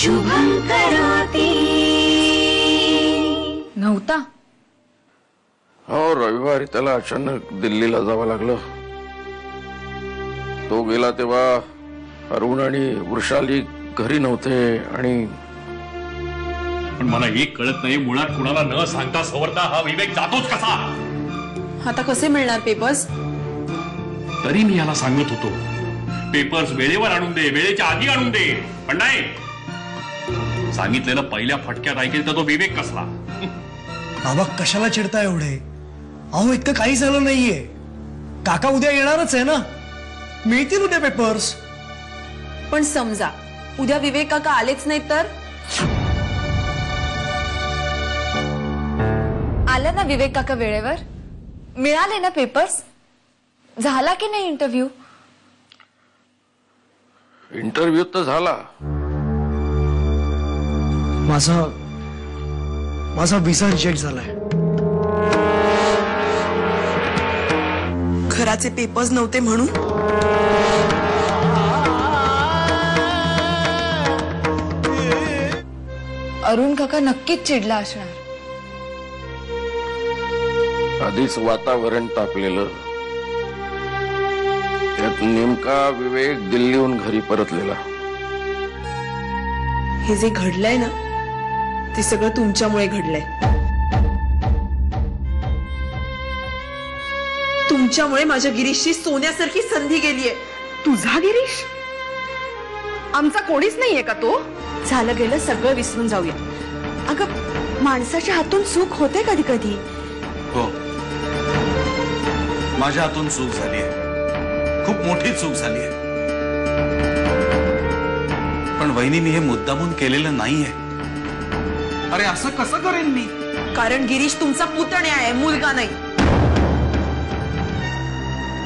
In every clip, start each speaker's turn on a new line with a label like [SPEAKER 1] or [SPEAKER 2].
[SPEAKER 1] शुभं करोति
[SPEAKER 2] नव्हता.
[SPEAKER 3] हो, रविवारी त्याला अचानक दिल्लीला जावं लागलं. तो गेला तेव्हा अरुण आणि वृषाली घरी नव्हते. आणि
[SPEAKER 4] पण मला एक कळत नाही, मुळात कुणाला न सांगता सवरता हा विवेक जातोच कसा?
[SPEAKER 5] आता कसे मिळणार पेपर्स?
[SPEAKER 4] तरी मी याला सांगत होतो, पेपर्स वेळेवर आणून दे, वेळेच्या आधी आणून दे. पण नाही, सांगितलेलं पहिल्या फटक्यात ऐकेल तर तो विवेक कसला.
[SPEAKER 6] बाबा कशाला चिडता एवढे? अहो इतकं काही झालं नाहीये. काका उद्या येणारच आहे ना, मिळतील उद्या पेपर्स.
[SPEAKER 5] पण समजा उद्या विवेक काका आलेच नाही तर?
[SPEAKER 2] आलं ना विवेक काका वेळेवर? मिळाले ना पेपर्स? झाला की नाही इंटरव्ह्यू?
[SPEAKER 3] इंटरव्ह्यू तर झाला.
[SPEAKER 6] माझा व्हिसा रिजेक्ट झालाय.
[SPEAKER 5] घराचे पेपर्स नव्हते म्हणून?
[SPEAKER 2] अरुण काका नक्कीच चिडला असणार.
[SPEAKER 3] आधीच वातावरण तापलेलं, त्यात नेमका विवेक दिल्लीहून घरी परतलेला.
[SPEAKER 5] हे जे घडलंय ना ते सगळं तुमच्यामुळे घडलंय. तुमच्यामुळे माझ्या गिरीशची सोन्यासारखी संधी गेलीये.
[SPEAKER 7] तुझा गिरीश? आमचा कोणीच नाहीये का तो?
[SPEAKER 5] झालं गेलं सगळं विसरून जाऊया. अगं माणसाच्या हातून चूक होते कधी कधी.
[SPEAKER 8] हो, माझ्या हातून चूक झाली आहे, खूप मोठी चूक झाली आहे. पण वहिनी, मी हे मुद्दामून केलेलं नाहीये. अरे असं कसं करेन मी?
[SPEAKER 5] कारण गिरीश तुमचा पुतण्या आहे, मुलगा नाही.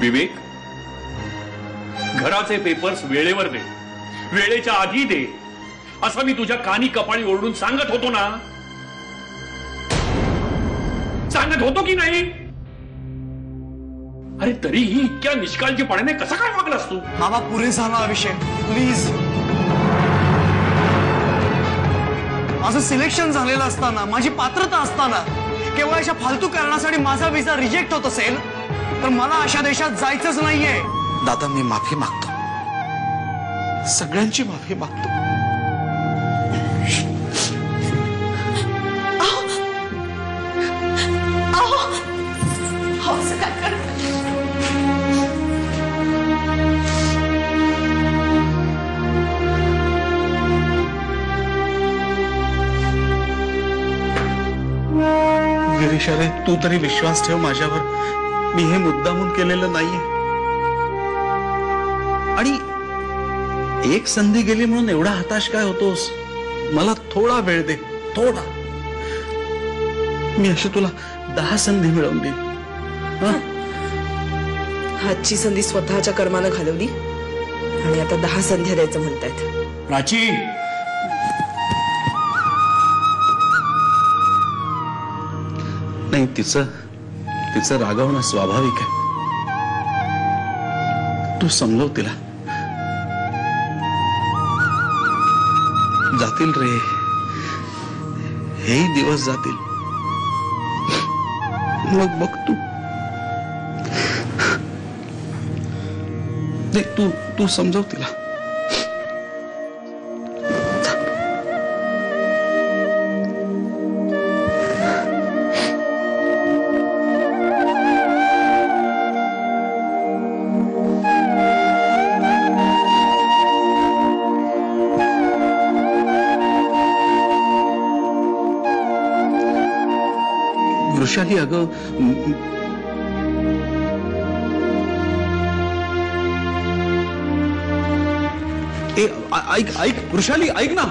[SPEAKER 4] विवेक, घराचे पेपर्स वेळेवर दे, वेळेच्या आधी दे, असं मी तुझ्या कानी कपाळी ओरडून सांगत होतो ना. सांगत होतो की नाही? अरे तरीही इतक्या निष्काळजीपणाने कसा काय वागलास तू?
[SPEAKER 6] बाबा पुरेसा हा विषय, प्लीज. माझं सिलेक्शन झालेलं असताना, माझी पात्रता असताना केवळ अशा फालतू कारणासाठी माझा व्हिसा रिजेक्ट होत असेल तर मला अशा देशात जायचंच नाहीये.
[SPEAKER 8] दादा, मी माफी मागतो, सगळ्यांची माफी मागतो. गिरीश, अरे तू तरी विश्वास ठेव माझ्यावर. मी हे मुद्दामून केलेलं नाहीये. आणि एक संधी गेली म्हणून एवढा हताश काय होतोस? मला थोडा वेळ दे, थोडा. मी अशी तुला 10 संधी मिळवून देईन.
[SPEAKER 5] हातची संधी स्वतःच्या कर्मानं घालवली आणि आता 10 संध्या द्यायचं म्हणतायत.
[SPEAKER 4] प्राची,
[SPEAKER 8] नाही, तिचं रागवणं स्वाभाविक आहे. तू समजव तिला. जातील रे, हेही दिवस जातील. मग बघ तू समजव तिला. वृषाली, अगं ऐक वृषाली, ऐक ना.